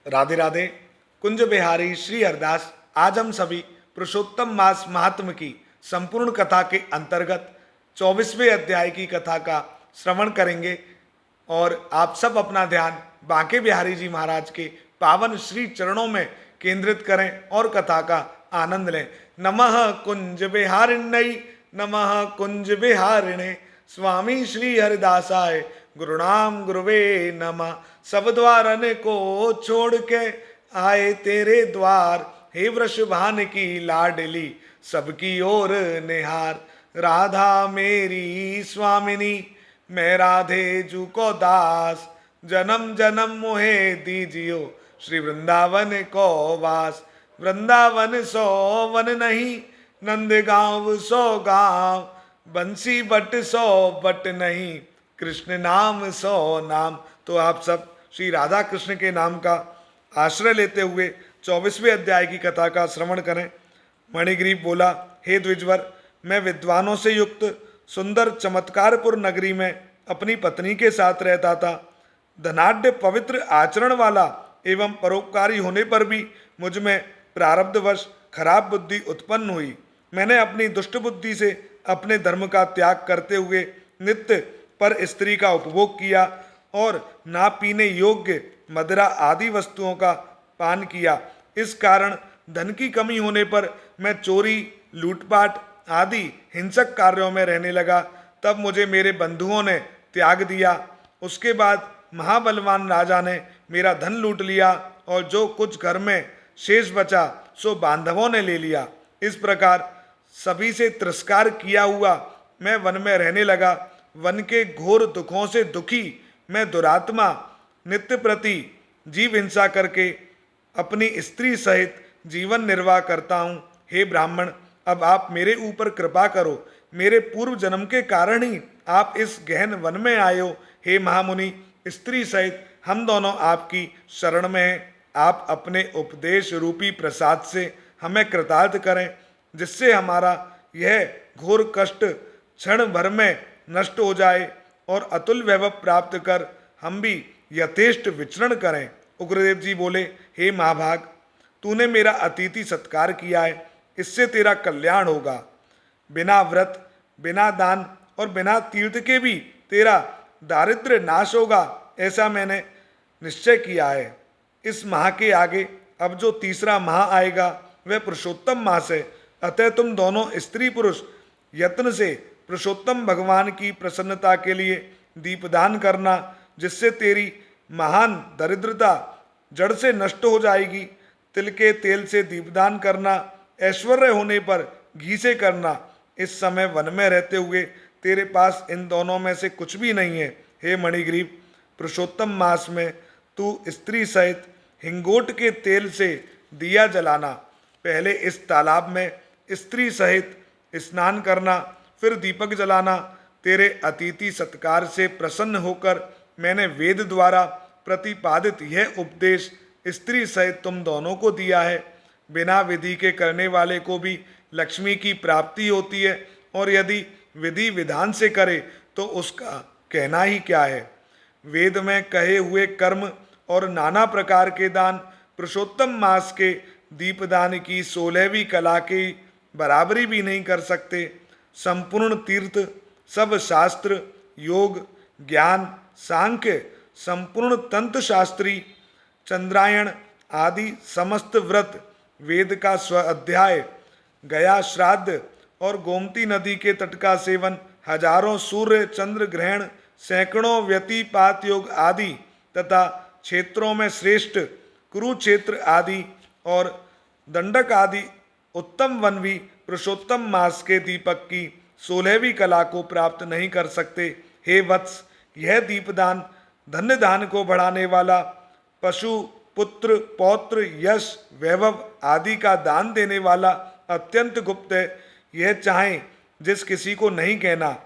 राधे राधे। कुंज बिहारी श्री हरदास। आज हम सभी पुरुषोत्तम मास महात्म की संपूर्ण कथा के अंतर्गत 24वें अध्याय की कथा का श्रवण करेंगे और आप सब अपना ध्यान बांके बिहारी जी महाराज के पावन श्री चरणों में केंद्रित करें और कथा का आनंद लें। नमः कुंज बिहारिण्य, नमः कुंज बिहारिणे, स्वामी श्री हरिदासाय गुरुनाम गुरुवे नमः। सब द्वारन को छोड़ के आए तेरे द्वार, हे वृषभान की लाडली सबकी ओर निहार। राधा मेरी स्वामिनी, मैं राधे जू को दास, जन्म जन्म मोहे दीजियो श्री वृंदावन को वास। वृंदावन सो वन नहीं, नंद गांव सो गांव, बंसी बट सो बट नहीं, कृष्ण नाम सो नाम। तो आप सब श्री राधा कृष्ण के नाम का आश्रय लेते हुए 24वें अध्याय की कथा का श्रवण करें। मणिग्रीव बोला, हे द्विजवर, मैं विद्वानों से युक्त सुंदर चमत्कारपुर नगरी में अपनी पत्नी के साथ रहता था। धनाढ्य पवित्र आचरण वाला एवं परोपकारी होने पर भी मुझ में प्रारब्धवश खराब बुद्धि उत्पन्न हुई। मैंने अपनी दुष्ट बुद्धि से अपने धर्म का त्याग करते हुए नित्य पर स्त्री का उपभोग किया और ना पीने योग्य मदिरा आदि वस्तुओं का पान किया। इस कारण धन की कमी होने पर मैं चोरी, लूटपाट आदि हिंसक कार्यों में रहने लगा। तब मुझे मेरे बंधुओं ने त्याग दिया। उसके बाद महाबलवान राजा ने मेरा धन लूट लिया और जो कुछ घर में शेष बचा सो बांधवों ने ले लिया। इस प्रकार सभी से तिरस्कार किया हुआ मैं वन में रहने लगा। वन के घोर दुखों से दुखी मैं दुरात्मा नित्य प्रति जीव हिंसा करके अपनी स्त्री सहित जीवन निर्वाह करता हूँ। हे ब्राह्मण, अब आप मेरे ऊपर कृपा करो। मेरे पूर्व जन्म के कारण ही आप इस गहन वन में आए हो। हे महामुनि, स्त्री सहित हम दोनों आपकी शरण में हैं। आप अपने उपदेश रूपी प्रसाद से हमें कृतार्थ करें, जिससे हमारा यह घोर कष्ट क्षण भर में नष्ट हो जाए और अतुल वैभव प्राप्त कर हम भी यथेष्ट विचरण करें। उग्रदेव जी बोले, हे महाभाग, तूने मेरा अतिथि सत्कार किया है, इससे तेरा कल्याण होगा। बिना व्रत, बिना दान और बिना तीर्थ के भी तेरा दारिद्र्य नाश होगा, ऐसा मैंने निश्चय किया है। इस माह के आगे अब जो तीसरा माह आएगा वह पुरुषोत्तम मास है। अतः तुम दोनों स्त्री पुरुष यत्न से पुरुषोत्तम भगवान की प्रसन्नता के लिए दीपदान करना, जिससे तेरी महान दरिद्रता जड़ से नष्ट हो जाएगी। तिल के तेल से दीपदान करना, ऐश्वर्य होने पर घी से करना। इस समय वन में रहते हुए तेरे पास इन दोनों में से कुछ भी नहीं है। हे मणिग्रीव, पुरुषोत्तम मास में तू स्त्री सहित हिंगोट के तेल से दिया जलाना। पहले इस तालाब में स्त्री सहित स्नान करना, फिर दीपक जलाना। तेरे अतिथि सत्कार से प्रसन्न होकर मैंने वेद द्वारा प्रतिपादित यह उपदेश स्त्री सहित तुम दोनों को दिया है। बिना विधि के करने वाले को भी लक्ष्मी की प्राप्ति होती है, और यदि विधि विधान से करे तो उसका कहना ही क्या है। वेद में कहे हुए कर्म और नाना प्रकार के दान पुरुषोत्तम मास के दीपदान की 16वीं कला की बराबरी भी नहीं कर सकते। संपूर्ण तीर्थ, सब शास्त्र, योग, ज्ञान, सांख्य, संपूर्ण तंत्र शास्त्री, चंद्रायण आदि समस्त व्रत, वेद का स्व अध्याय, गया श्राद्ध और गोमती नदी के तट का सेवन, हजारों सूर्य चंद्र ग्रहण, सैकड़ों व्यतिपात योग आदि तथा क्षेत्रों में श्रेष्ठ कुरुक्षेत्र आदि और दंडक आदि उत्तम वन भी पुरुषोत्तम मास के दीपक की 16वीं कला को प्राप्त नहीं कर सकते। हे वत्स, यह दीपदान धन्य दान को बढ़ाने वाला, पशु, पुत्र, पौत्र, यश, वैभव आदि का दान देने वाला अत्यंत गुप्त है। यह चाहे जिस किसी को नहीं कहना।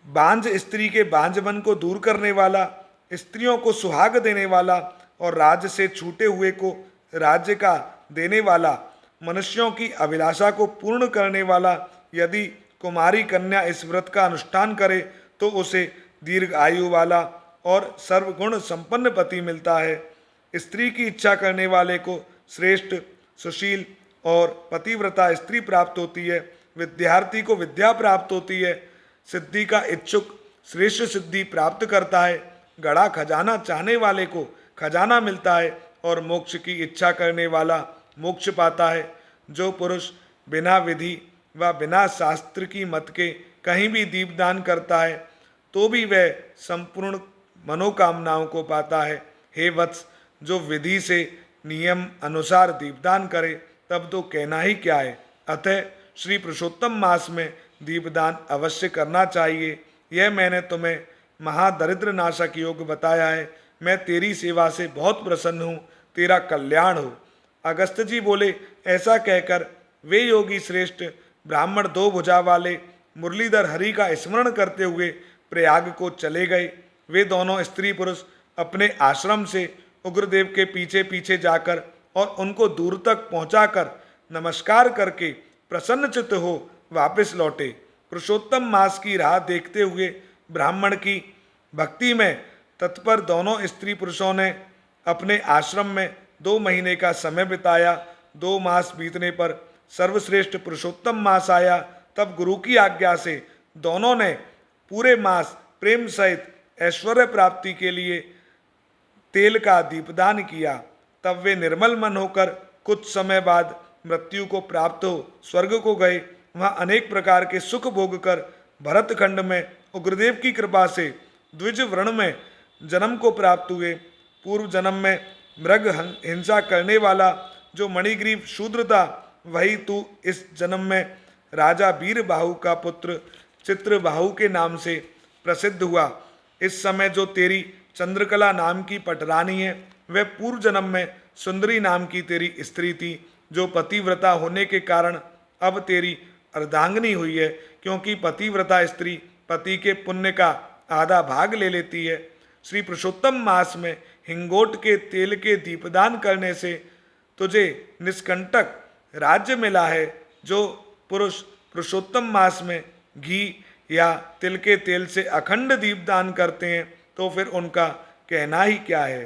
बांझ स्त्री के बांझपन को दूर करने वाला, स्त्रियों को सुहाग देने वाला और राज्य से छूटे हुए को राज्य का देने वाला, मनुष्यों की अभिलाषा को पूर्ण करने वाला। यदि कुमारी कन्या इस व्रत का अनुष्ठान करे तो उसे दीर्घ आयु वाला और सर्वगुण संपन्न पति मिलता है। स्त्री की इच्छा करने वाले को श्रेष्ठ, सुशील और पतिव्रता स्त्री प्राप्त होती है। विद्यार्थी को विद्या प्राप्त होती है। सिद्धि का इच्छुक श्रेष्ठ सिद्धि प्राप्त करता है। गड़ा खजाना चाहने वाले को खजाना मिलता है और मोक्ष की इच्छा करने वाला मोक्ष पाता है। जो पुरुष बिना विधि व बिना शास्त्र की मत के कहीं भी दीपदान करता है तो भी वह संपूर्ण मनोकामनाओं को पाता है। हे वत्स, जो विधि से नियम अनुसार दीपदान करे तब तो कहना ही क्या है। अतः श्री पुरुषोत्तम मास में दीपदान अवश्य करना चाहिए। यह मैंने तुम्हें महादरिद्र नाशक योग बताया है। मैं तेरी सेवा से बहुत प्रसन्न हूँ, तेरा कल्याण हो। अगस्त जी बोले, ऐसा कहकर वे योगी श्रेष्ठ ब्राह्मण दो भुजा वाले मुरलीधर हरि का स्मरण करते हुए प्रयाग को चले गए। वे दोनों स्त्री पुरुष अपने आश्रम से उग्रदेव के पीछे पीछे जाकर और उनको दूर तक पहुंचाकर नमस्कार करके प्रसन्नचित्त हो वापस लौटे। पुरुषोत्तम मास की राह देखते हुए ब्राह्मण की भक्ति में तत्पर दोनों स्त्री पुरुषों ने अपने आश्रम में 2 महीने का समय बिताया। 2 मास बीतने पर सर्वश्रेष्ठ पुरुषोत्तम मास आया। तब गुरु की आज्ञा से दोनों ने पूरे मास प्रेम सहित ऐश्वर्य प्राप्ति के लिए तेल का दीपदान किया। तब वे निर्मल मन होकर कुछ समय बाद मृत्यु को प्राप्त हो स्वर्ग को गए। वहाँ अनेक प्रकार के सुख भोग कर भरतखंड में उग्रदेव की कृपा से द्विज वर्ण में जन्म को प्राप्त हुए। पूर्व जन्म में मृग हिंसा करने वाला जो मणिग्रीव शूद्र था, वही तू इस जन्म में राजा वीरबाहु का पुत्र चित्रबाहु के नाम से प्रसिद्ध हुआ। इस समय जो तेरी चंद्रकला नाम की पटरानी है, वह पूर्व जन्म में सुंदरी नाम की तेरी स्त्री थी, जो पतिव्रता होने के कारण अब तेरी अर्धांगिनी हुई है। क्योंकि पतिव्रता स्त्री पति के पुण्य का आधा भाग ले लेती है। श्री पुरुषोत्तम मास में हिंगोट के तेल के दीपदान करने से तुझे निष्कंटक राज्य मिला है। जो पुरुष पुरुषोत्तम मास में घी या तिल के तेल से अखंड दीपदान करते हैं तो फिर उनका कहना ही क्या है।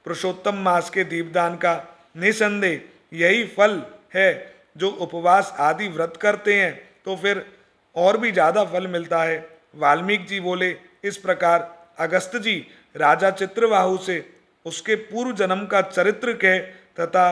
पुरुषोत्तम मास के दीपदान का निसंदेह यही फल है। जो उपवास आदि व्रत करते हैं तो फिर और भी ज़्यादा फल मिलता है। वाल्मीकि जी बोले, इस प्रकार अगस्त जी राजा चित्रबाहु से उसके पूर्व जन्म का चरित्र कह तथा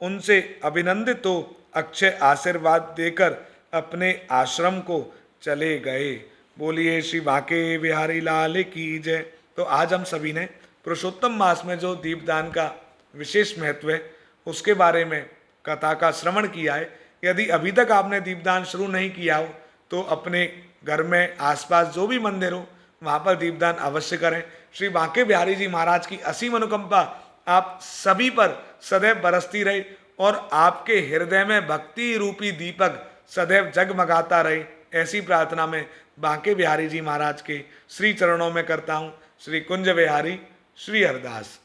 उनसे अभिनंदित हो अक्षय आशीर्वाद देकर अपने आश्रम को चले गए। बोलिए श्री बांके बिहारी लाल की जय। तो आज हम सभी ने पुरुषोत्तम मास में जो दीपदान का विशेष महत्व है उसके बारे में कथा का श्रवण किया है। यदि अभी तक आपने दीपदान शुरू नहीं किया हो तो अपने घर में आसपास जो भी मंदिर हो वहाँ पर दीपदान अवश्य करें। श्री बांके बिहारी जी महाराज की असीम अनुकंपा आप सभी पर सदैव बरसती रहे और आपके हृदय में भक्ति रूपी दीपक सदैव जगमगाता रहे, ऐसी प्रार्थना में बांके बिहारी जी महाराज के श्री चरणों में करता हूँ। श्री कुंज बिहारी श्री हरदास।